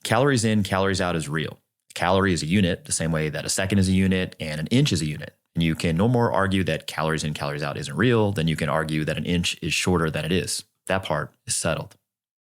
Calories in, calories out is real. A calorie is a unit, the same way that a second is a unit and an inch is a unit. And you can no more argue that calories in, calories out isn't real than you can argue that an inch is shorter than it is. That part is settled.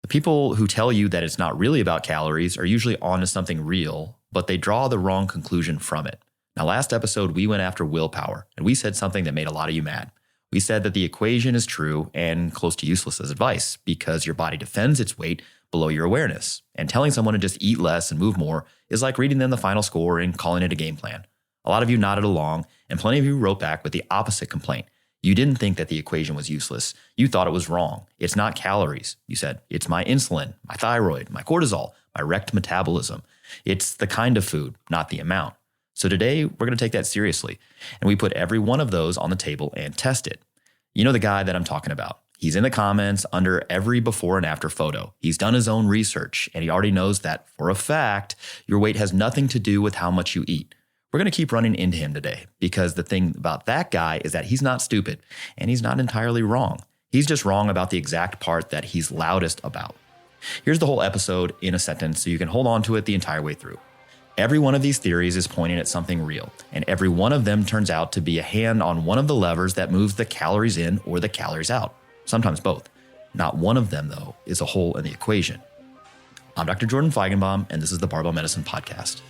The people who tell you that it's not really about calories are usually onto something real, but they draw the wrong conclusion from it. Now, last episode, we went after willpower, and we said something that made a lot of you mad. We said that the equation is true and close to useless as advice because your body defends its weight below your awareness, and telling someone to just eat less and move more is like reading them the final score and calling it a game plan. A lot of you nodded along, and plenty of you wrote back with the opposite complaint. You didn't think that the equation was useless. You thought it was wrong. It's not calories. You said, it's my insulin, my thyroid, my cortisol, my wrecked metabolism. It's the kind of food, not the amount. So today, we're going to take that seriously, and we put every one of those on the table and test it. You know the guy that I'm talking about. He's in the comments under every before and after photo. He's done his own research, and he already knows that, for a fact, your weight has nothing to do with how much you eat. We're going to keep running into him today because the thing about that guy is that he's not stupid, and he's not entirely wrong. He's just wrong about the exact part that he's loudest about. Here's the whole episode in a sentence so you can hold on to it the entire way through. Every one of these theories is pointing at something real, and every one of them turns out to be a hand on one of the levers that moves the calories in or the calories out. Sometimes both. Not one of them, though, is a hole in the equation. I'm Dr. Jordan Feigenbaum, and this is the Barbell Medicine Podcast.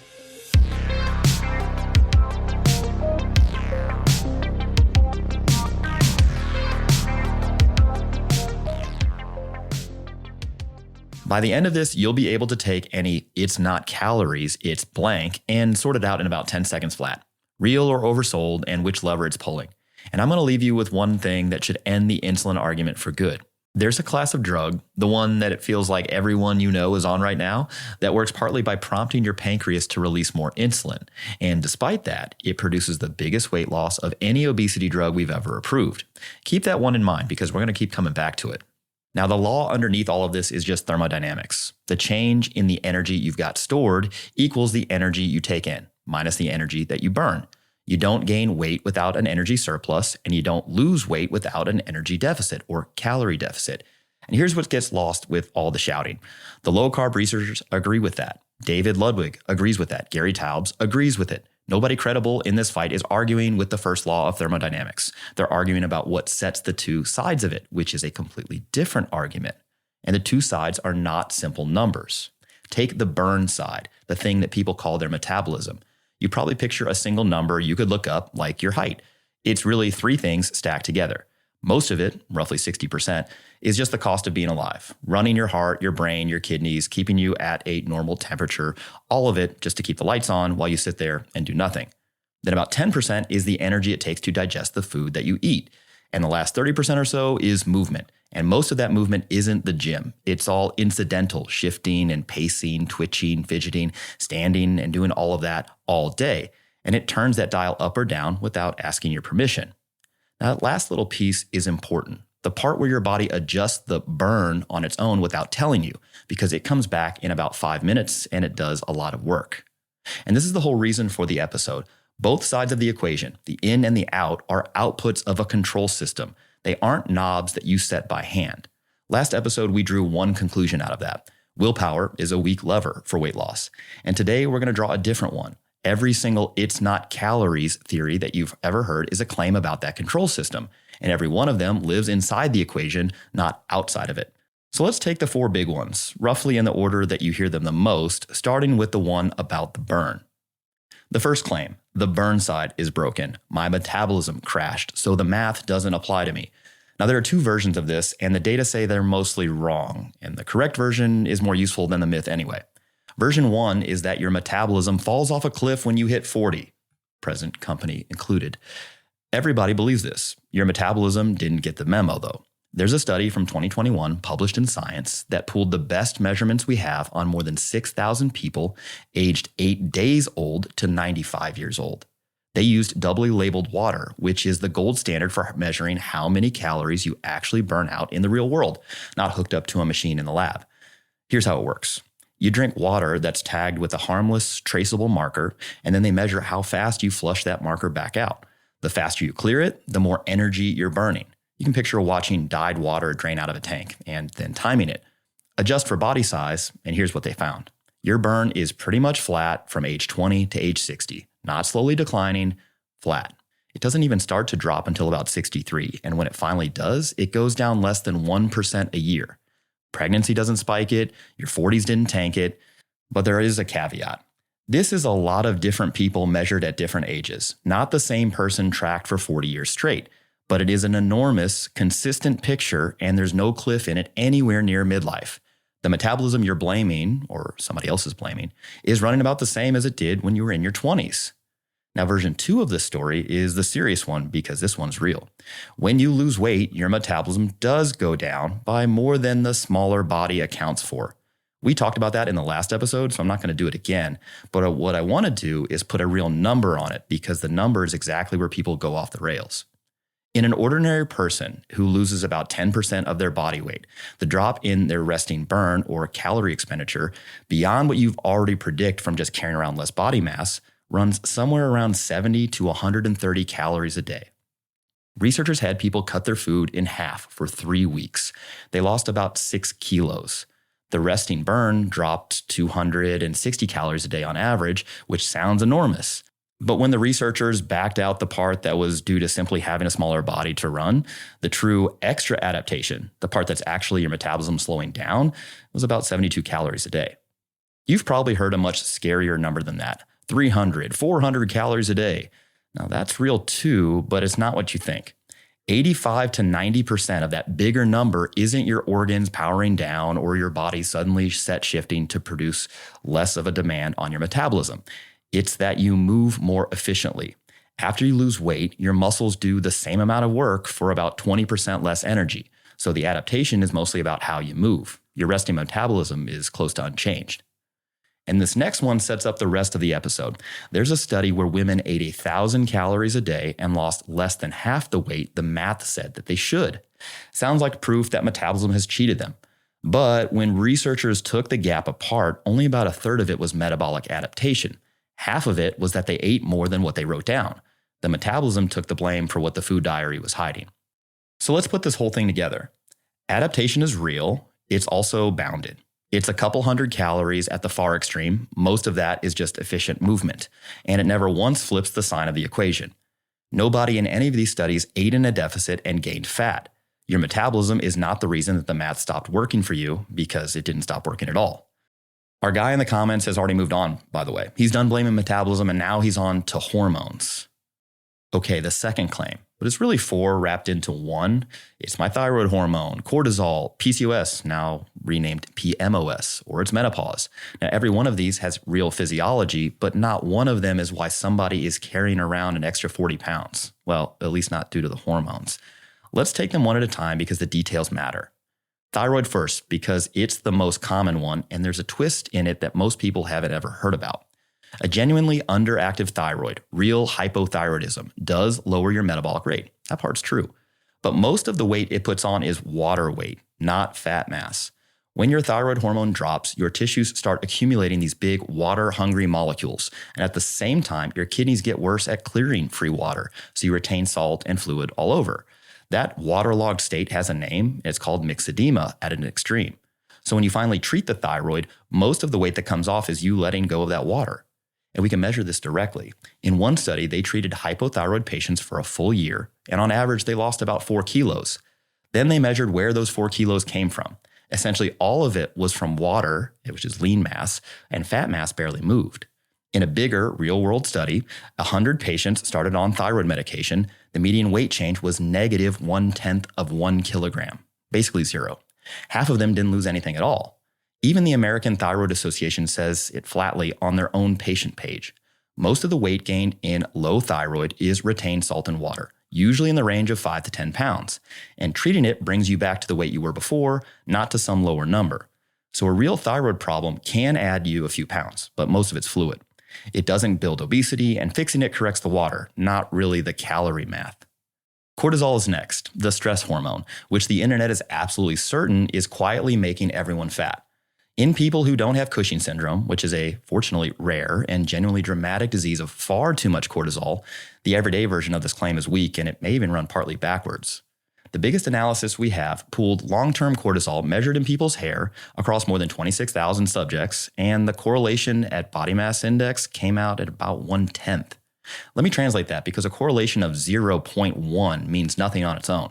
By the end of this, you'll be able to take any "it's not calories, it's blank" and sort it out in about 10 seconds flat. Real or oversold, and which lever it's pulling. And I'm going to leave you with one thing that should end the insulin argument for good. There's a class of drug, the one that it feels like everyone you know is on right now, that works partly by prompting your pancreas to release more insulin. And despite that, it produces the biggest weight loss of any obesity drug we've ever approved. Keep that one in mind because we're going to keep coming back to it. Now, the law underneath all of this is just thermodynamics. The change in the energy you've got stored equals the energy you take in, minus the energy that you burn. You don't gain weight without an energy surplus, and you don't lose weight without an energy deficit or calorie deficit. And here's what gets lost with all the shouting. The low-carb researchers agree with that. David Ludwig agrees with that. Gary Taubes agrees with it. Nobody credible in this fight is arguing with the first law of thermodynamics. They're arguing about what sets the two sides of it, which is a completely different argument. And the two sides are not simple numbers. Take the burn side, the thing that people call their metabolism. You probably picture a single number you could look up, like your height. It's really three things stacked together. Most of it, roughly 60%, is just the cost of being alive. Running your heart, your brain, your kidneys, keeping you at a normal temperature, all of it just to keep the lights on while you sit there and do nothing. Then about 10% is the energy it takes to digest the food that you eat. And the last 30% or so is movement. And most of that movement isn't the gym. It's all incidental, shifting and pacing, twitching, fidgeting, standing, and doing all of that all day. And it turns that dial up or down without asking your permission. Now, that last little piece is important. The part where your body adjusts the burn on its own without telling you, because it comes back in about 5 minutes and it does a lot of work. And this is the whole reason for the episode. Both sides of the equation, the in and the out, are outputs of a control system. They aren't knobs that you set by hand. Last episode, we drew one conclusion out of that. Willpower is a weak lever for weight loss. And today, we're going to draw a different one. Every single "it's not calories" theory that you've ever heard is a claim about that control system. And every one of them lives inside the equation, not outside of it. So let's take the four big ones, roughly in the order that you hear them the most, starting with the one about the burn. The first claim, the burn side is broken. My metabolism crashed, so the math doesn't apply to me. Now, there are two versions of this, and the data say they're mostly wrong, and the correct version is more useful than the myth anyway. Version 1 is that your metabolism falls off a cliff when you hit 40, present company included. Everybody believes this. Your metabolism didn't get the memo, though. There's a study from 2021 published in Science that pulled the best measurements we have on more than 6,000 people aged 8 days old to 95 years old. They used doubly labeled water, which is the gold standard for measuring how many calories you actually burn out in the real world, not hooked up to a machine in the lab. Here's how it works. You drink water that's tagged with a harmless, traceable marker, and then they measure how fast you flush that marker back out. The faster you clear it, the more energy you're burning. You can picture watching dyed water drain out of a tank and then timing it. Adjust for body size, and here's what they found. Your burn is pretty much flat from age 20 to age 60, not slowly declining, flat. It doesn't even start to drop until about 63, and when it finally does, it goes down less than 1% a year. Pregnancy doesn't spike it, your 40s didn't tank it, but there is a caveat. This is a lot of different people measured at different ages, not the same person tracked for 40 years straight, but it is an enormous, consistent picture, and there's no cliff in it anywhere near midlife. The metabolism you're blaming, or somebody else is blaming, is running about the same as it did when you were in your 20s. Now, version 2 of this story is the serious one because this one's real. When you lose weight, your metabolism does go down by more than the smaller body accounts for. We talked about that in the last episode, so I'm not going to do it again. But what I want to do is put a real number on it because the number is exactly where people go off the rails. In an ordinary person who loses about 10% of their body weight, the drop in their resting burn or calorie expenditure beyond what you've already predict from just carrying around less body mass runs somewhere around 70 to 130 calories a day. Researchers had people cut their food in half for 3 weeks. They lost about 6 kilos. The resting burn dropped 260 calories a day on average, which sounds enormous. But when the researchers backed out the part that was due to simply having a smaller body to run, the true extra adaptation, the part that's actually your metabolism slowing down, was about 72 calories a day. You've probably heard a much scarier number than that, 300, 400 calories a day. Now that's real too, but it's not what you think. 85 to 90% of that bigger number isn't your organs powering down or your body suddenly set shifting to produce less of a demand on your metabolism. It's that you move more efficiently. After you lose weight, your muscles do the same amount of work for about 20% less energy. So the adaptation is mostly about how you move. Your resting metabolism is close to unchanged. And this next one sets up the rest of the episode. There's a study where women ate 1,000 calories a day and lost less than half the weight the math said that they should. Sounds like proof that metabolism has cheated them. But when researchers took the gap apart, only about a third of it was metabolic adaptation. Half of it was that they ate more than what they wrote down. The metabolism took the blame for what the food diary was hiding. So let's put this whole thing together. Adaptation is real. It's also bounded. It's a couple hundred calories at the far extreme. Most of that is just efficient movement, and it never once flips the sign of the equation. Nobody in any of these studies ate in a deficit and gained fat. Your metabolism is not the reason that the math stopped working for you because it didn't stop working at all. Our guy in the comments has already moved on, by the way. He's done blaming metabolism and now he's on to hormones. Okay, the second claim, but it's really 4 wrapped into one. It's my thyroid hormone, cortisol, PCOS, now renamed PMOS, or it's menopause. Now, every one of these has real physiology, but not one of them is why somebody is carrying around an extra 40 pounds. Well, at least not due to the hormones. Let's take them one at a time because the details matter. Thyroid first, because it's the most common one, and there's a twist in it that most people haven't ever heard about. A genuinely underactive thyroid, real hypothyroidism, does lower your metabolic rate. That part's true. But most of the weight it puts on is water weight, not fat mass. When your thyroid hormone drops, your tissues start accumulating these big water-hungry molecules. And at the same time, your kidneys get worse at clearing free water, so you retain salt and fluid all over. That waterlogged state has a name. It's called myxedema at an extreme. So when you finally treat the thyroid, most of the weight that comes off is you letting go of that water. And we can measure this directly. In one study, they treated hypothyroid patients for a full year, and on average, they lost about 4 kilos. Then they measured where those 4 kilos came from. Essentially, all of it was from water, which is lean mass, and fat mass barely moved. In a bigger real-world study, 100 patients started on thyroid medication. The median weight change was negative 1/10 of 1 kilogram, basically zero. Half of them didn't lose anything at all. Even the American Thyroid Association says it flatly on their own patient page. Most of the weight gained in low thyroid is retained salt and water, usually in the range of 5 to 10 pounds. And treating it brings you back to the weight you were before, not to some lower number. So a real thyroid problem can add you a few pounds, but most of it's fluid. It doesn't build obesity, and fixing it corrects the water, not really the calorie math. Cortisol is next, the stress hormone, which the internet is absolutely certain is quietly making everyone fat. In people who don't have Cushing syndrome, which is a fortunately rare and genuinely dramatic disease of far too much cortisol, the everyday version of this claim is weak and it may even run partly backwards. The biggest analysis we have pooled long-term cortisol measured in people's hair across more than 26,000 subjects, and the correlation at body mass index came out at about 1/10. Let me translate that, because a correlation of 0.1 means nothing on its own.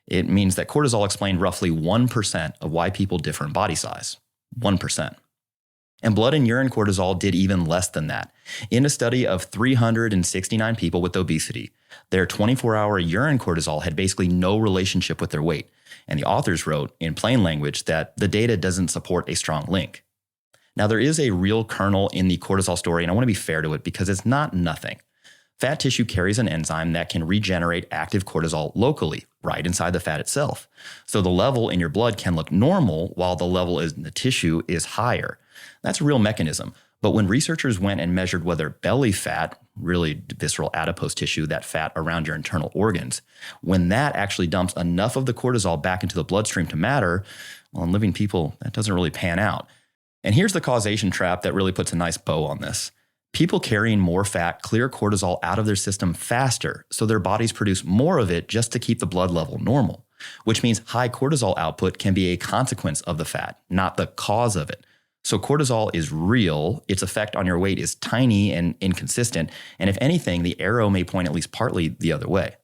It means that cortisol explained roughly 1% of why people differ in body size. 1%. And blood and urine cortisol did even less than that. In a study of 369 people with obesity, their 24-hour urine cortisol had basically no relationship with their weight. And the authors wrote in plain language that the data doesn't support a strong link. Now, there is a real kernel in the cortisol story, and I want to be fair to it because it's not nothing. Fat tissue carries an enzyme that can regenerate active cortisol locally, right inside the fat itself. So the level in your blood can look normal while the level in the tissue is higher. That's a real mechanism. But when researchers went and measured whether belly fat, really visceral adipose tissue, that fat around your internal organs, when that actually dumps enough of the cortisol back into the bloodstream to matter, well, in living people, that doesn't really pan out. And here's the causation trap that really puts a nice bow on this. People carrying more fat clear cortisol out of their system faster, so their bodies produce more of it just to keep the blood level normal, which means high cortisol output can be a consequence of the fat, not the cause of it. So cortisol is real, its effect on your weight is tiny and inconsistent, and if anything, the arrow may point at least partly the other way.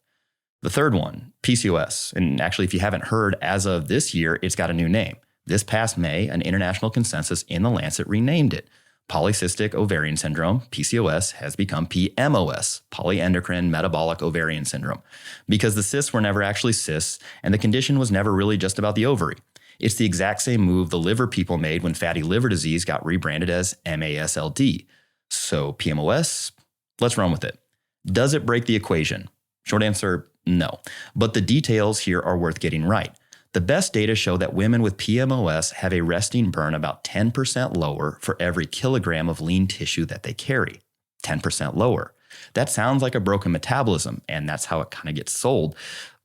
The third one, PCOS, and actually if you haven't heard, as of this year, it's got a new name. This past May, an international consensus in The Lancet renamed it. Polycystic ovarian syndrome, PCOS, has become PMOS, polyendocrine metabolic ovarian syndrome, because the cysts were never actually cysts, and the condition was never really just about the ovary. It's the exact same move the liver people made when fatty liver disease got rebranded as MASLD. So PMOS, let's run with it. Does it break the equation? Short answer, no. But the details here are worth getting right. The best data show that women with PMOS have a resting burn about 10% lower for every kilogram of lean tissue that they carry. 10% lower. That sounds like a broken metabolism, and that's how it kind of gets sold.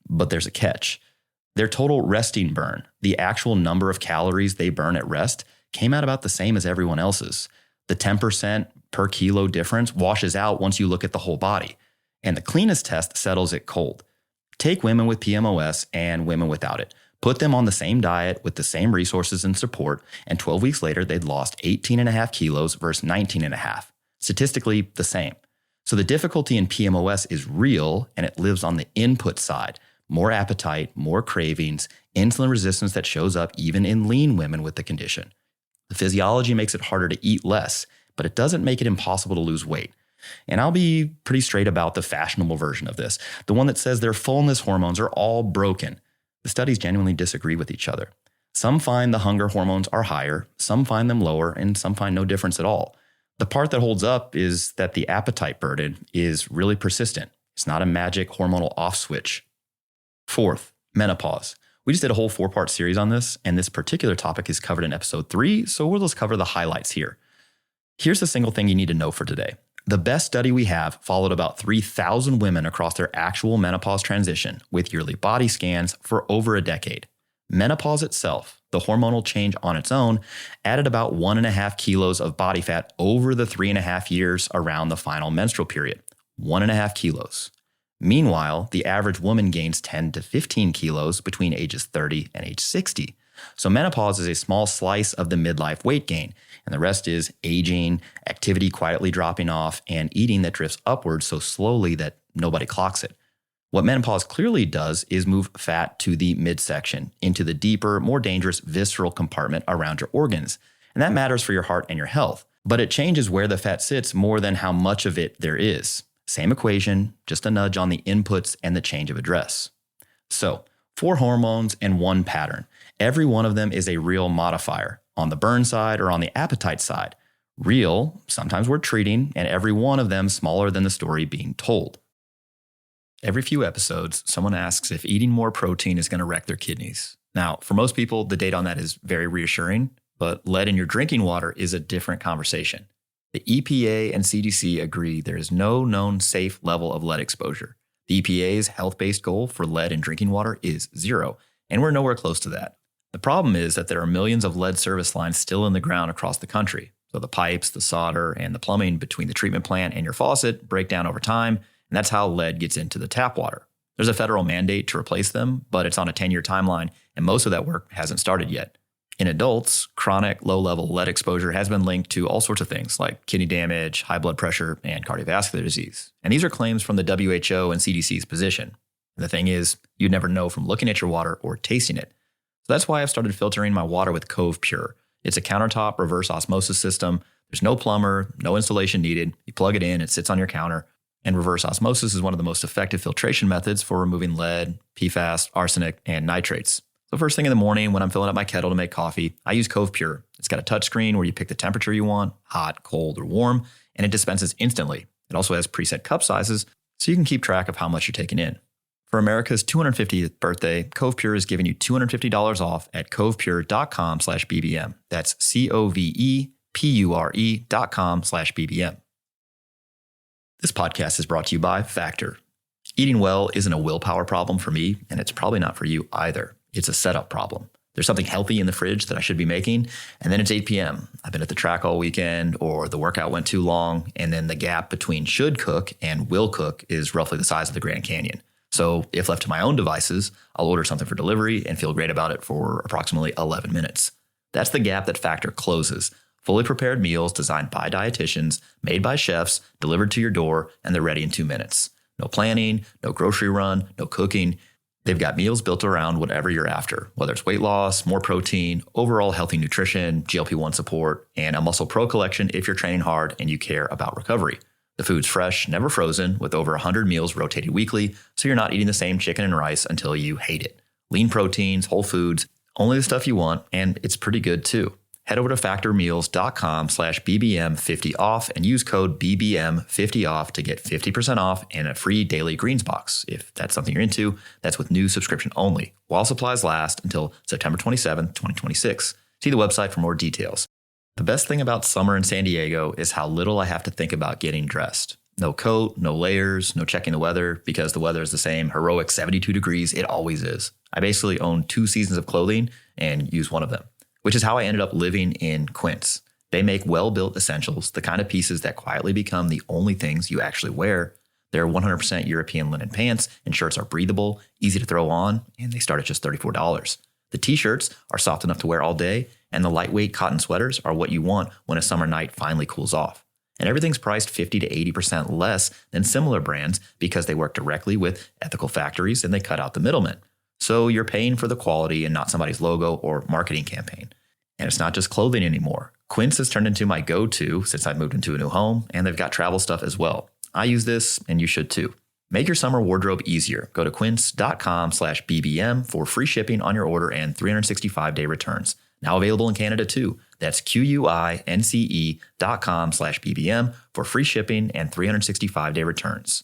But there's a catch. Their total resting burn, the actual number of calories they burn at rest, came out about the same as everyone else's. The 10% per kilo difference washes out once you look at the whole body. And the cleanest test settles it cold. Take women with PMOS and women without it. Put them on the same diet with the same resources and support, and 12 weeks later, they'd lost 18.5 kilos versus 19.5. Statistically, the same. So the difficulty in PMOS is real, and it lives on the input side. More appetite, more cravings, insulin resistance that shows up even in lean women with the condition. The physiology makes it harder to eat less, but it doesn't make it impossible to lose weight. And I'll be pretty straight about the fashionable version of this, the one that says their fullness hormones are all broken. The studies genuinely disagree with each other. Some find the hunger hormones are higher, some find them lower, and some find no difference at all. The part that holds up is that the appetite burden is really persistent. It's not a magic hormonal off switch. Fourth, menopause. We just did a whole 4-part series on this, and this particular topic is covered in episode 3, so we'll just cover the highlights here. Here's the single thing you need to know for today. The best study we have followed about 3,000 women across their actual menopause transition with yearly body scans for over a decade. Menopause itself, the hormonal change on its own, added about 1.5 kilos of body fat over the 3.5 years around the final menstrual period. 1.5 kilos. Meanwhile, the average woman gains 10 to 15 kilos between ages 30 and age 60. So menopause is a small slice of the midlife weight gain, and the rest is aging, activity quietly dropping off, and eating that drifts upwards so slowly that nobody clocks it. What menopause clearly does is move fat to the midsection, into the deeper, more dangerous visceral compartment around your organs. And that matters for your heart and your health. But it changes where the fat sits more than how much of it there is. Same equation, just a nudge on the inputs and the change of address. So, 4 hormones and 1 pattern. Every one of them is a real modifier, on the burn side or on the appetite side. Real, sometimes we're treating, and every one of them smaller than the story being told. Every few episodes, someone asks if eating more protein is going to wreck their kidneys. Now, for most people, the data on that is very reassuring, but lead in your drinking water is a different conversation. The EPA and CDC agree there is no known safe level of lead exposure. The EPA's health-based goal for lead in drinking water is 0, and we're nowhere close to that. The problem is that there are millions of lead service lines still in the ground across the country. So the pipes, the solder, and the plumbing between the treatment plant and your faucet break down over time, and that's how lead gets into the tap water. There's a federal mandate to replace them, but it's on a 10-year timeline, and most of that work hasn't started yet. In adults, chronic low-level lead exposure has been linked to all sorts of things like kidney damage, high blood pressure, and cardiovascular disease. And these are claims from the WHO and CDC's position. And the thing is, you'd never know from looking at your water or tasting it. So that's why I've started filtering my water with Cove Pure. It's a countertop reverse osmosis system. There's no plumber, no installation needed. You plug it in, it sits on your counter. And reverse osmosis is one of the most effective filtration methods for removing lead, PFAS, arsenic, and nitrates. So first thing in the morning when I'm filling up my kettle to make coffee, I use Cove Pure. It's got a touch screen where you pick the temperature you want, hot, cold, or warm, and it dispenses instantly. It also has preset cup sizes, so you can keep track of how much you're taking in. For America's 250th birthday, Cove Pure is giving you $250 off at covepure.com/BBM. That's COVEPURE.com/BBM. This podcast is brought to you by Factor. Eating well isn't a willpower problem for me, and it's probably not for you either. It's a setup problem. There's something healthy in the fridge that I should be making, and then it's 8 p.m. I've been at the track all weekend, or the workout went too long, and then the gap between should cook and will cook is roughly the size of the Grand Canyon. So if left to my own devices, I'll order something for delivery and feel great about it for approximately 11 minutes. That's the gap that Factor closes. Fully prepared meals designed by dietitians, made by chefs, delivered to your door, and they're ready in 2 minutes. No planning, no grocery run, no cooking. They've got meals built around whatever you're after, whether it's weight loss, more protein, overall healthy nutrition, GLP-1 support, and a Muscle Pro collection if you're training hard and you care about recovery. The food's fresh, never frozen, with over 100 meals rotated weekly, so you're not eating the same chicken and rice until you hate it. Lean proteins, whole foods, only the stuff you want, and it's pretty good too. Head over to factormeals.com/BBM50off and use code BBM50off to get 50% off and a free daily greens box. If that's something you're into, that's with new subscription only, while supplies last until September 27th, 2026. See the website for more details. The best thing about summer in San Diego is how little I have to think about getting dressed. No coat, no layers, no checking the weather, because the weather is the same heroic 72 degrees. It always is. I basically own 2 seasons of clothing and use one of them, which is how I ended up living in Quince. They make well-built essentials, the kind of pieces that quietly become the only things you actually wear. Their 100% European linen pants and shirts are breathable, easy to throw on, and they start at just $34. The t-shirts are soft enough to wear all day, and the lightweight cotton sweaters are what you want when a summer night finally cools off. And everything's priced 50 to 80% less than similar brands because they work directly with ethical factories and they cut out the middlemen. So you're paying for the quality and not somebody's logo or marketing campaign. And it's not just clothing anymore. Quince has turned into my go-to since I moved into a new home, and they've got travel stuff as well. I use this, and you should too. Make your summer wardrobe easier. Go to quince.com/BBM for free shipping on your order and 365-day returns. Now available in Canada too. That's QUINCE.com/BBM for free shipping and 365-day returns.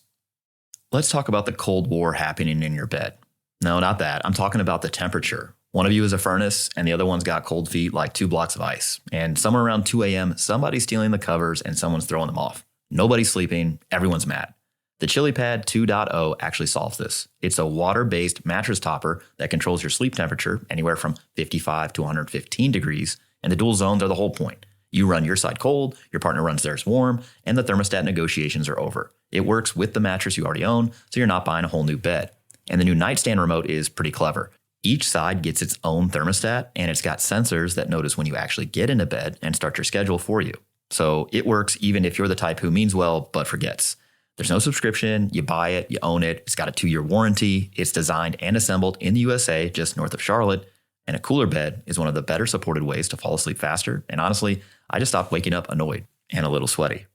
Let's talk about the Cold War happening in your bed. No, not that. I'm talking about the temperature. One of you is a furnace and the other one's got cold feet like 2 blocks of ice. And somewhere around 2 a.m., somebody's stealing the covers and someone's throwing them off. Nobody's sleeping. Everyone's mad. The ChiliPad 2.0 actually solves this. It's a water-based mattress topper that controls your sleep temperature anywhere from 55 to 115 degrees, and the dual zones are the whole point. You run your side cold, your partner runs theirs warm, and the thermostat negotiations are over. It works with the mattress you already own, so you're not buying a whole new bed. And the new nightstand remote is pretty clever. Each side gets its own thermostat, and it's got sensors that notice when you actually get into bed and start your schedule for you. So it works even if you're the type who means well but forgets. There's no subscription, you buy it, you own it, it's got a 2-year warranty, it's designed and assembled in the USA just north of Charlotte, and a cooler bed is one of the better supported ways to fall asleep faster, and honestly, I just stopped waking up annoyed and a little sweaty.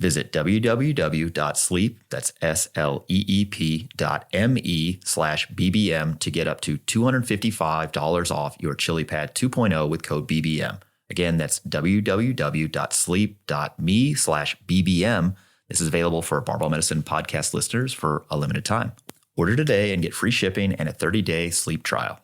Visit www.sleep, that's sleep.me/BBM to get up to $255 off your ChiliPad 2.0 with code BBM. Again, that's www.sleep.me/BBM. This is available for Barbell Medicine podcast listeners for a limited time. Order today and get free shipping and a 30-day sleep trial.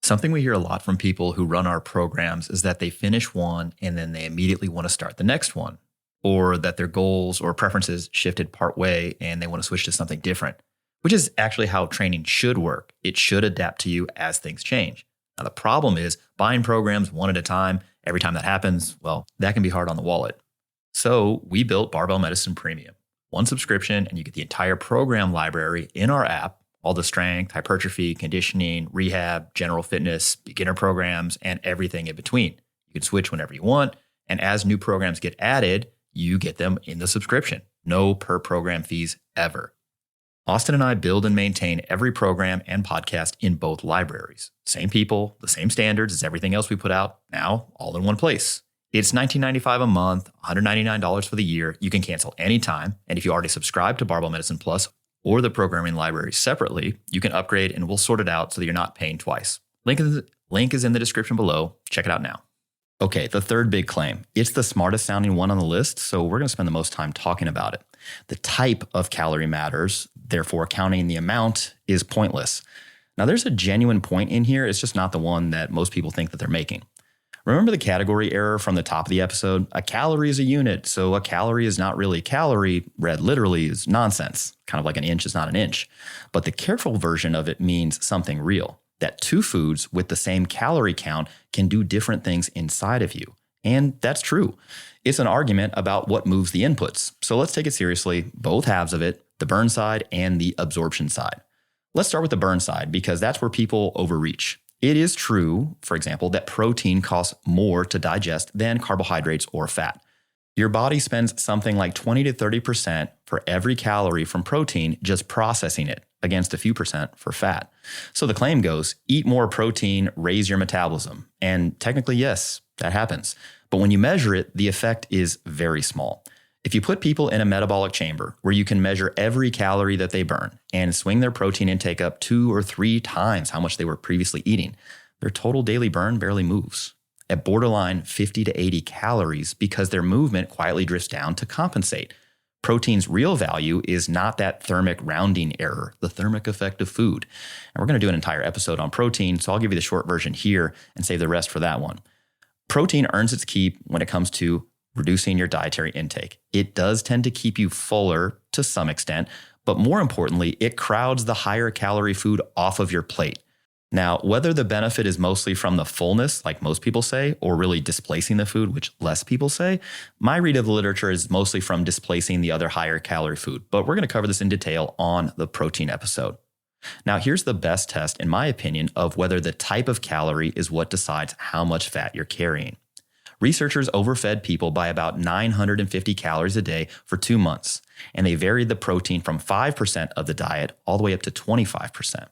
Something we hear a lot from people who run our programs is that they finish one and then they immediately want to start the next one, or that their goals or preferences shifted partway and they want to switch to something different, which is actually how training should work. It should adapt to you as things change. Now, the problem is buying programs one at a time. Every time that happens, well, that can be hard on the wallet. So we built Barbell Medicine Premium. One subscription and you get the entire program library in our app, all the strength, hypertrophy, conditioning, rehab, general fitness, beginner programs, and everything in between. You can switch whenever you want. And as new programs get added, you get them in the subscription. No per program fees ever. Austin and I build and maintain every program and podcast in both libraries. Same people, the same standards as everything else we put out, now all in one place. It's $19.95 a month, $199 for the year. You can cancel anytime. And if you already subscribe to Barbell Medicine Plus or the programming library separately, you can upgrade and we'll sort it out so that you're not paying twice. Link is in the description below. Check it out now. Okay, the third big claim. It's the smartest sounding one on the list, so we're going to spend the most time talking about it. The type of calorie matters, therefore counting the amount is pointless. Now there's a genuine point in here, it's just not the one that most people think that they're making. Remember the category error from the top of the episode? A calorie is a unit, so a calorie is not really a calorie, read literally is nonsense, kind of like an inch is not an inch. But the careful version of it means something real, that two foods with the same calorie count can do different things inside of you. And that's true. It's an argument about what moves the inputs. So let's take it seriously, both halves of it, the burn side and the absorption side. Let's start with the burn side because that's where people overreach. It is true, for example, that protein costs more to digest than carbohydrates or fat. Your body spends something like 20 to 30% for every calorie from protein just processing it against a few percent for fat. So the claim goes, eat more protein, raise your metabolism. And technically, yes, that happens. But when you measure it, the effect is very small. If you put people in a metabolic chamber where you can measure every calorie that they burn and swing their protein intake up 2 or 3 times how much they were previously eating, their total daily burn barely moves. At borderline 50 to 80 calories because their movement quietly drifts down to compensate. Protein's real value is not that thermic rounding error, the thermic effect of food. And we're going to do an entire episode on protein, so I'll give you the short version here and save the rest for that one. Protein earns its keep when it comes to reducing your dietary intake. It does tend to keep you fuller to some extent, but more importantly, it crowds the higher calorie food off of your plate. Now, whether the benefit is mostly from the fullness, like most people say, or really displacing the food, which less people say, my read of the literature is mostly from displacing the other higher calorie food. But we're going to cover this in detail on the protein episode. Now, here's the best test, in my opinion, of whether the type of calorie is what decides how much fat you're carrying. Researchers overfed people by about 950 calories a day for 2 months, and they varied the protein from 5% of the diet all the way up to 25%.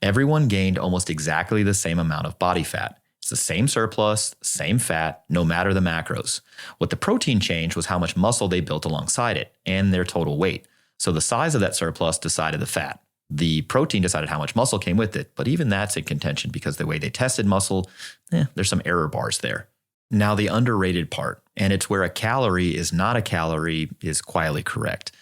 Everyone gained almost exactly the same amount of body fat. It's the same surplus, same fat, no matter the macros. What the protein changed was how much muscle they built alongside it and their total weight. So the size of that surplus decided the fat. The protein decided how much muscle came with it, but even that's in contention because the way they tested muscle, there's some error bars there. Now the underrated part, and it's where a calorie is not a calorie, is quietly correct.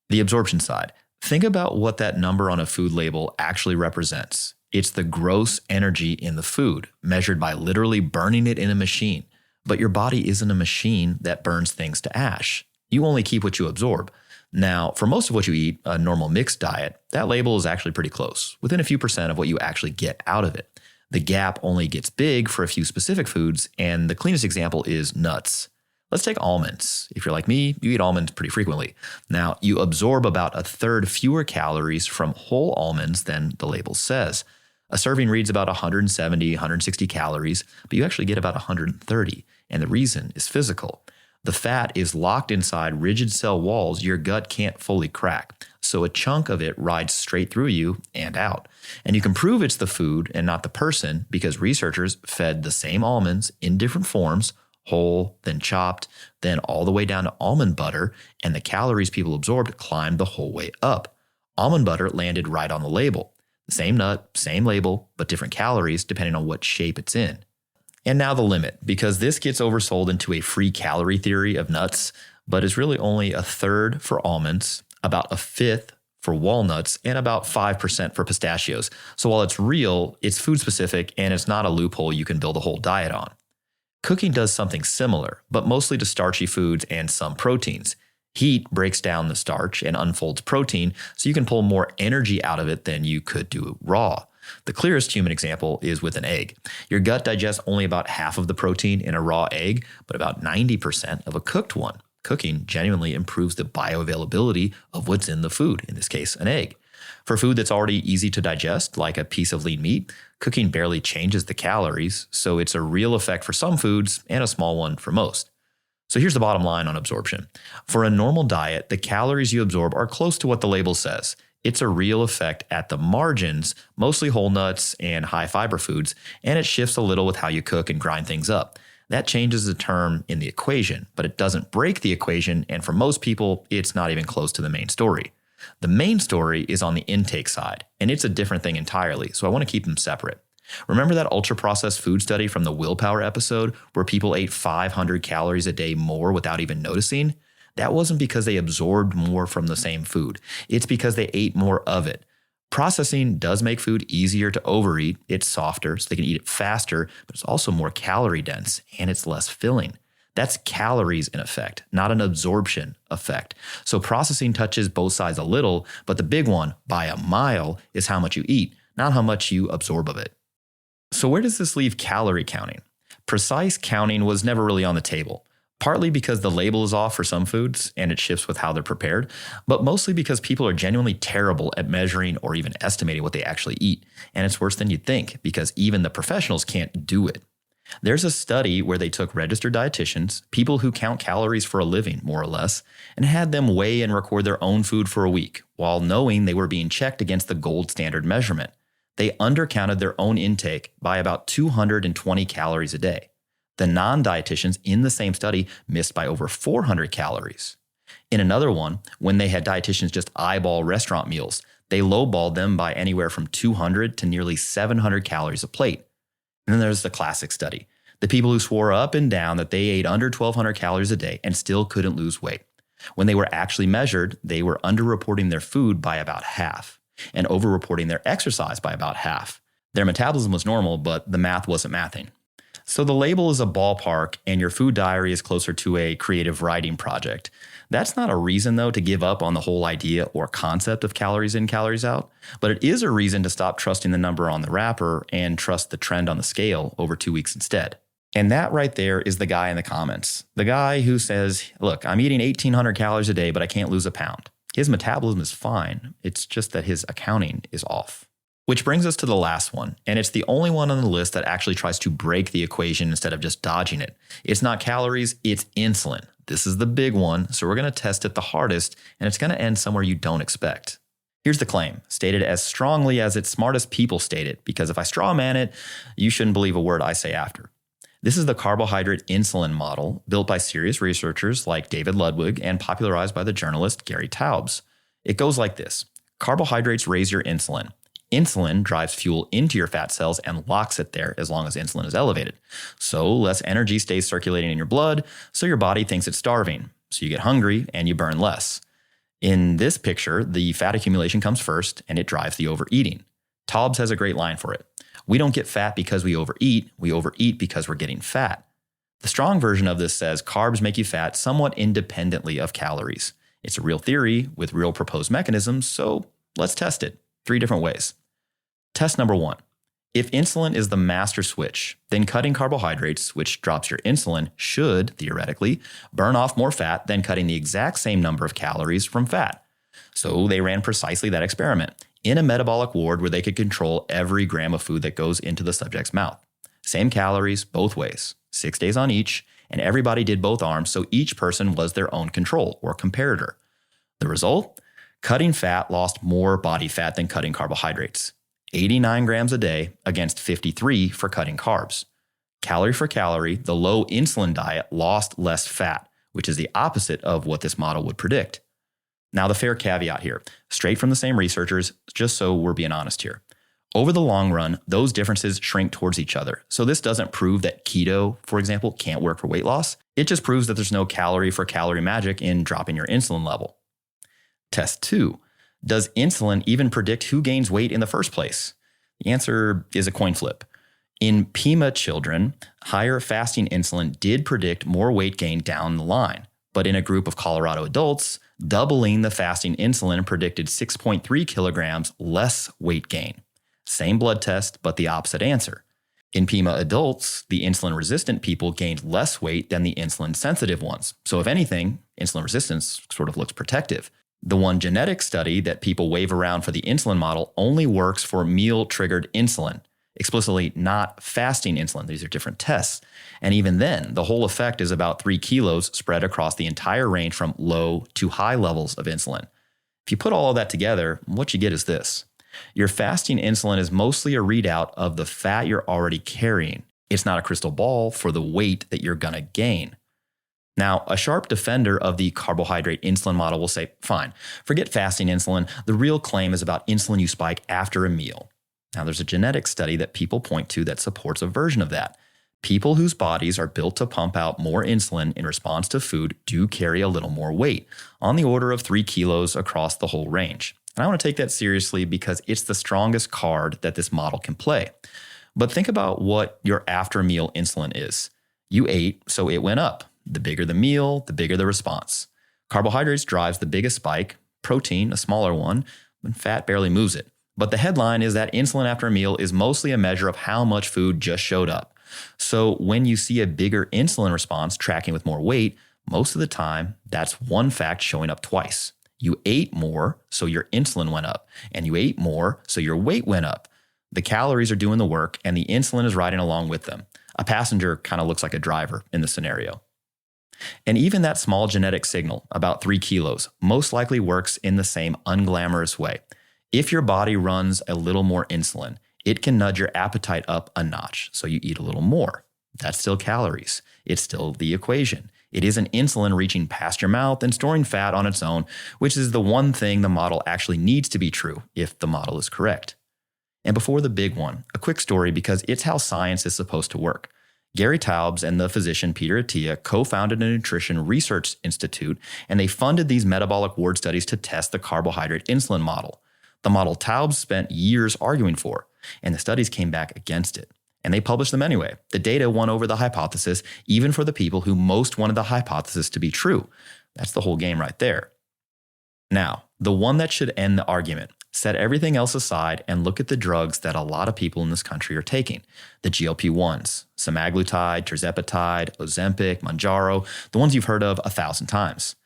The absorption side. Think about what that number on a food label actually represents. It's the gross energy in the food, measured by literally burning it in a machine. But your body isn't a machine that burns things to ash. You only keep what you absorb. Now, for most of what you eat, a normal mixed diet, that label is actually pretty close, within a few percent of what you actually get out of it. The gap only gets big for a few specific foods, and the cleanest example is nuts. Let's take almonds. If you're like me, you eat almonds pretty frequently. Now, you absorb about 1/3 fewer calories from whole almonds than the label says. A serving reads about 170, 160 calories, but you actually get about 130, and the reason is physical. The fat is locked inside rigid cell walls your gut can't fully crack, so a chunk of it rides straight through you and out. And you can prove it's the food and not the person because researchers fed the same almonds in different forms, whole, then chopped, then all the way down to almond butter, and the calories people absorbed climbed the whole way up. Almond butter landed right on the label. The same nut, same label, but different calories depending on what shape it's in. And now the limit, because this gets oversold into a free calorie theory of nuts, but is really only 1/3 for almonds, about 1/5 for walnuts, and about 5% for pistachios. So while it's real, it's food specific and it's not a loophole you can build a whole diet on. Cooking does something similar, but mostly to starchy foods and some proteins. Heat breaks down the starch and unfolds protein, so you can pull more energy out of it than you could do raw. The clearest human example is with an egg. Your gut digests only about half of the protein in a raw egg, but about 90% of a cooked one. Cooking genuinely improves the bioavailability of what's in the food, in this case, an egg. For food that's already easy to digest, like a piece of lean meat, cooking barely changes the calories, so it's a real effect for some foods and a small one for most. So here's the bottom line on absorption. For a normal diet, the calories you absorb are close to what the label says. It's a real effect at the margins, mostly whole nuts and high fiber foods, and it shifts a little with how you cook and grind things up. That changes the term in the equation, but it doesn't break the equation, and for most people, it's not even close to the main story. The main story is on the intake side, and it's a different thing entirely, so I want to keep them separate. Remember that ultra-processed food study from the willpower episode where people ate 500 calories a day more without even noticing? That wasn't because they absorbed more from the same food. It's because they ate more of it. Processing does make food easier to overeat. It's softer, so they can eat it faster, but it's also more calorie dense, and it's less filling. That's calories in effect, not an absorption effect. So processing touches both sides a little, but the big one, by a mile, is how much you eat, not how much you absorb of it. So where does this leave calorie counting? Precise counting was never really on the table, partly because the label is off for some foods and it shifts with how they're prepared, but mostly because people are genuinely terrible at measuring or even estimating what they actually eat. And it's worse than you'd think because even the professionals can't do it. There's a study where they took registered dietitians, people who count calories for a living, more or less, and had them weigh and record their own food for a week while knowing they were being checked against the gold standard measurement. They undercounted their own intake by about 220 calories a day. The non-dietitians in the same study missed by over 400 calories. In another one, when they had dietitians just eyeball restaurant meals, they lowballed them by anywhere from 200 to nearly 700 calories a plate. And then there's the classic study, the people who swore up and down that they ate under 1,200 calories a day and still couldn't lose weight. When they were actually measured, they were underreporting their food by about half and overreporting their exercise by about half. Their metabolism was normal, but the math wasn't mathing. So the label is a ballpark and your food diary is closer to a creative writing project. That's not a reason, though, to give up on the whole idea or concept of calories in, calories out, but it is a reason to stop trusting the number on the wrapper and trust the trend on the scale over 2 weeks instead. And that right there is the guy in the comments. The guy who says, look, I'm eating 1,800 calories a day, but I can't lose a pound. His metabolism is fine. It's just that his accounting is off. Which brings us to the last one, and it's the only one on the list that actually tries to break the equation instead of just dodging it. It's not calories, it's insulin. This is the big one, so we're going to test it the hardest, and it's going to end somewhere you don't expect. Here's the claim, stated as strongly as its smartest people state it, because if I straw man it, you shouldn't believe a word I say after. This is the carbohydrate-insulin model built by serious researchers like David Ludwig and popularized by the journalist Gary Taubes. It goes like this. Carbohydrates raise your insulin. Insulin drives fuel into your fat cells and locks it there as long as insulin is elevated. So less energy stays circulating in your blood, so your body thinks it's starving. So you get hungry and you burn less. In this picture, the fat accumulation comes first and it drives the overeating. Taubes has a great line for it. We don't get fat because we overeat because we're getting fat. The strong version of this says carbs make you fat somewhat independently of calories. It's a real theory with real proposed mechanisms, so let's test it 3 different ways. Test number 1. If insulin is the master switch, then cutting carbohydrates, which drops your insulin, should, theoretically, burn off more fat than cutting the exact same number of calories from fat. So they ran precisely that experiment in a metabolic ward where they could control every gram of food that goes into the subject's mouth. Same calories, both ways, 6 days on each, and everybody did both arms, so each person was their own control or comparator. The result? Cutting fat lost more body fat than cutting carbohydrates. 89 grams a day against 53 for cutting carbs. Calorie for calorie, the low insulin diet lost less fat, which is the opposite of what this model would predict. Now the fair caveat here, straight from the same researchers, just so we're being honest here. Over the long run, those differences shrink towards each other. So this doesn't prove that keto, for example, can't work for weight loss. It just proves that there's no calorie for calorie magic in dropping your insulin level. Test 2. Does insulin even predict who gains weight in the first place? The answer is a coin flip. In PMOS children, higher fasting insulin did predict more weight gain down the line. But in a group of Colorado adults, doubling the fasting insulin predicted 6.3 kilograms less weight gain. Same blood test, but the opposite answer. In PMOS adults, the insulin-resistant people gained less weight than the insulin-sensitive ones. So if anything, insulin resistance sort of looks protective. The one genetic study that people wave around for the insulin model only works for meal-triggered insulin, explicitly not fasting insulin. These are different tests. And even then, the whole effect is about 3 kilos spread across the entire range from low to high levels of insulin. If you put all of that together, what you get is this. Your fasting insulin is mostly a readout of the fat you're already carrying. It's not a crystal ball for the weight that you're going to gain. Now, a sharp defender of the carbohydrate-insulin model will say, fine, forget fasting insulin. The real claim is about insulin you spike after a meal. Now, there's a genetic study that people point to that supports a version of that. People whose bodies are built to pump out more insulin in response to food do carry a little more weight, on the order of 3 kilos across the whole range. And I want to take that seriously because it's the strongest card that this model can play. But think about what your after-meal insulin is. You ate, so it went up. The bigger the meal, the bigger the response. Carbohydrates drives the biggest spike, protein, a smaller one, and fat barely moves it. But the headline is that insulin after a meal is mostly a measure of how much food just showed up. So when you see a bigger insulin response tracking with more weight, most of the time, that's one fact showing up twice. You ate more, so your insulin went up, and you ate more, so your weight went up. The calories are doing the work, and the insulin is riding along with them. A passenger kind of looks like a driver in the scenario. And even that small genetic signal, about 3 kilos, most likely works in the same unglamorous way. If your body runs a little more insulin, it can nudge your appetite up a notch, so you eat a little more. That's still calories. It's still the equation. It isn't insulin reaching past your mouth and storing fat on its own, which is the one thing the model actually needs to be true if the model is correct. And before the big one, a quick story because it's how science is supposed to work. Gary Taubes and the physician Peter Attia co-founded a nutrition research institute, and they funded these metabolic ward studies to test the carbohydrate-insulin model. The model Taubes spent years arguing for, and the studies came back against it. And they published them anyway. The data won over the hypothesis, even for the people who most wanted the hypothesis to be true. That's the whole game right there. Now, the one that should end the argument. Set everything else aside and look at the drugs that a lot of people in this country are taking. The GLP-1s, semaglutide, tirzepatide, Ozempic, Mounjaro, the ones you've heard of 1,000 times.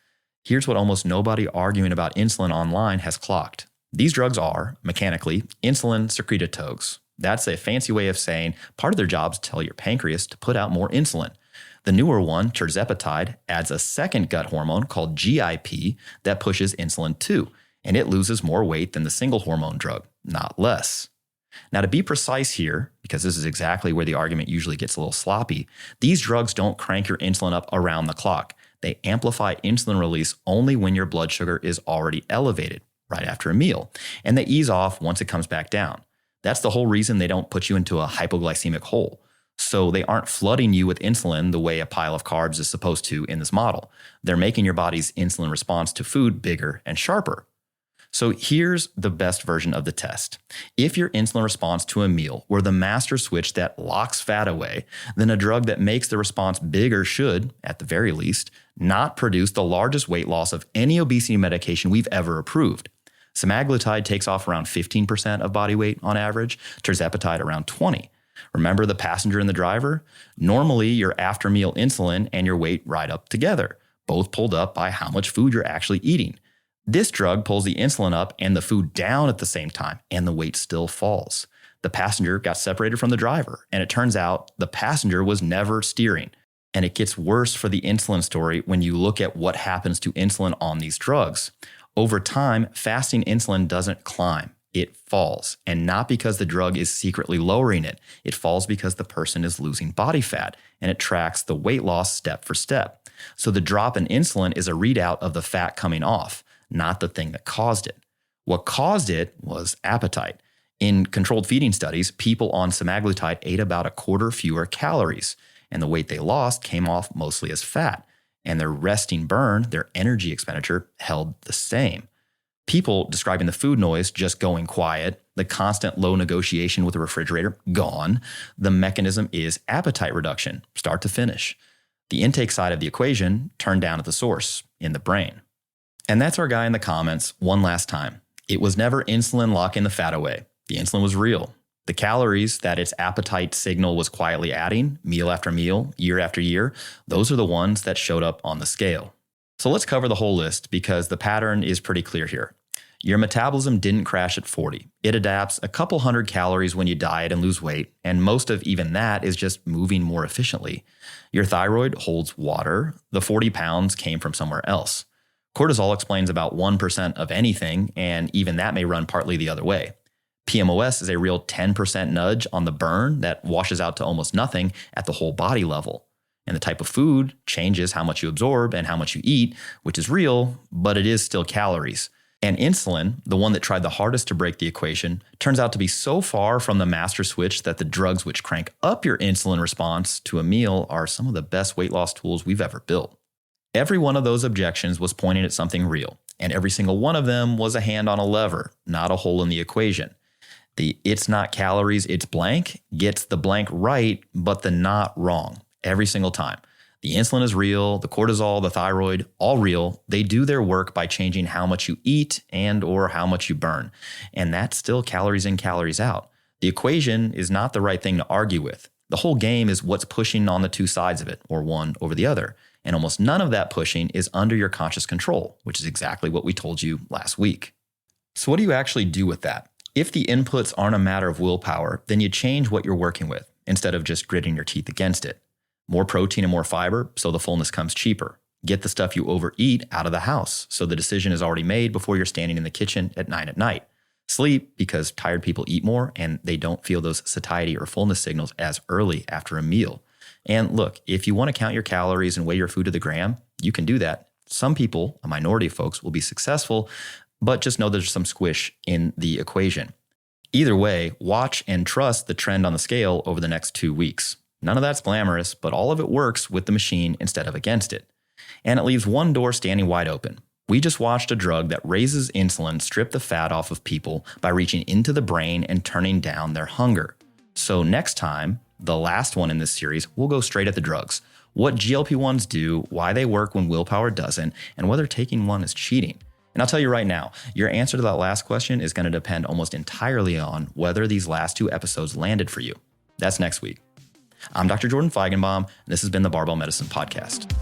Here's what almost nobody arguing about insulin online has clocked. These drugs are, mechanically, insulin secretagogues. That's a fancy way of saying part of their job is to tell your pancreas to put out more insulin. The newer one, tirzepatide, adds a second gut hormone called GIP that pushes insulin too, and it loses more weight than the single hormone drug, not less. Now, to be precise here, because this is exactly where the argument usually gets a little sloppy, these drugs don't crank your insulin up around the clock. They amplify insulin release only when your blood sugar is already elevated, right after a meal, and they ease off once it comes back down. That's the whole reason they don't put you into a hypoglycemic hole. So they aren't flooding you with insulin the way a pile of carbs is supposed to in this model. They're making your body's insulin response to food bigger and sharper. So here's the best version of the test. If your insulin response to a meal were the master switch that locks fat away, then a drug that makes the response bigger should, at the very least, not produce the largest weight loss of any obesity medication we've ever approved. Semaglutide takes off around 15% of body weight on average, tirzepatide around 20%. Remember the passenger and the driver? Normally, your after-meal insulin and your weight ride up together, both pulled up by how much food you're actually eating. This drug pulls the insulin up and the food down at the same time, and the weight still falls. The passenger got separated from the driver, and it turns out the passenger was never steering. And it gets worse for the insulin story when you look at what happens to insulin on these drugs. Over time, fasting insulin doesn't climb. It falls, and not because the drug is secretly lowering it. It falls because the person is losing body fat, and it tracks the weight loss step for step. So the drop in insulin is a readout of the fat coming off, not the thing that caused it. What caused it was appetite. In controlled feeding studies, people on semaglutide ate about a quarter fewer calories, and the weight they lost came off mostly as fat, and their resting burn, their energy expenditure, held the same. People describing the food noise just going quiet, the constant low negotiation with the refrigerator, gone. The mechanism is appetite reduction, start to finish. The intake side of the equation turned down at the source, in the brain. And that's our guy in the comments one last time. It was never insulin locking the fat away. The insulin was real. The calories that its appetite signal was quietly adding, meal after meal, year after year, those are the ones that showed up on the scale. So let's cover the whole list because the pattern is pretty clear here. Your metabolism didn't crash at 40. It adapts a couple hundred calories when you diet and lose weight, and most of even that is just moving more efficiently. Your thyroid holds water. The 40 pounds came from somewhere else. Cortisol explains about 1% of anything, and even that may run partly the other way. PMOS is a real 10% nudge on the burn that washes out to almost nothing at the whole body level. And the type of food changes how much you absorb and how much you eat, which is real, but it is still calories. And insulin, the one that tried the hardest to break the equation, turns out to be so far from the master switch that the drugs which crank up your insulin response to a meal are some of the best weight loss tools we've ever built. Every one of those objections was pointing at something real, and every single one of them was a hand on a lever, not a hole in the equation. The it's not calories, it's blank gets the blank right, but the not wrong every single time. The insulin is real, the cortisol, the thyroid, all real. They do their work by changing how much you eat and or how much you burn. And that's still calories in, calories out. The equation is not the right thing to argue with. The whole game is what's pushing on the two sides of it, or one over the other. And almost none of that pushing is under your conscious control, which is exactly what we told you last week. So what do you actually do with that? If the inputs aren't a matter of willpower, then you change what you're working with instead of just gritting your teeth against it. More protein and more fiber, so the fullness comes cheaper. Get the stuff you overeat out of the house, so the decision is already made before you're standing in the kitchen at 9 at night. Sleep, because tired people eat more and they don't feel those satiety or fullness signals as early after a meal. And look, if you want to count your calories and weigh your food to the gram, you can do that. Some people, a minority of folks, will be successful, but just know there's some squish in the equation. Either way, watch and trust the trend on the scale over the next 2 weeks. None of that's glamorous, but all of it works with the machine instead of against it. And it leaves one door standing wide open. We just watched a drug that raises insulin strip the fat off of people by reaching into the brain and turning down their hunger. So next time, the last one in this series, we'll go straight at the drugs. What GLP-1s do, why they work when willpower doesn't, and whether taking one is cheating. And I'll tell you right now, your answer to that last question is going to depend almost entirely on whether these last 2 episodes landed for you. That's next week. I'm Dr. Jordan Feigenbaum, and this has been the Barbell Medicine Podcast.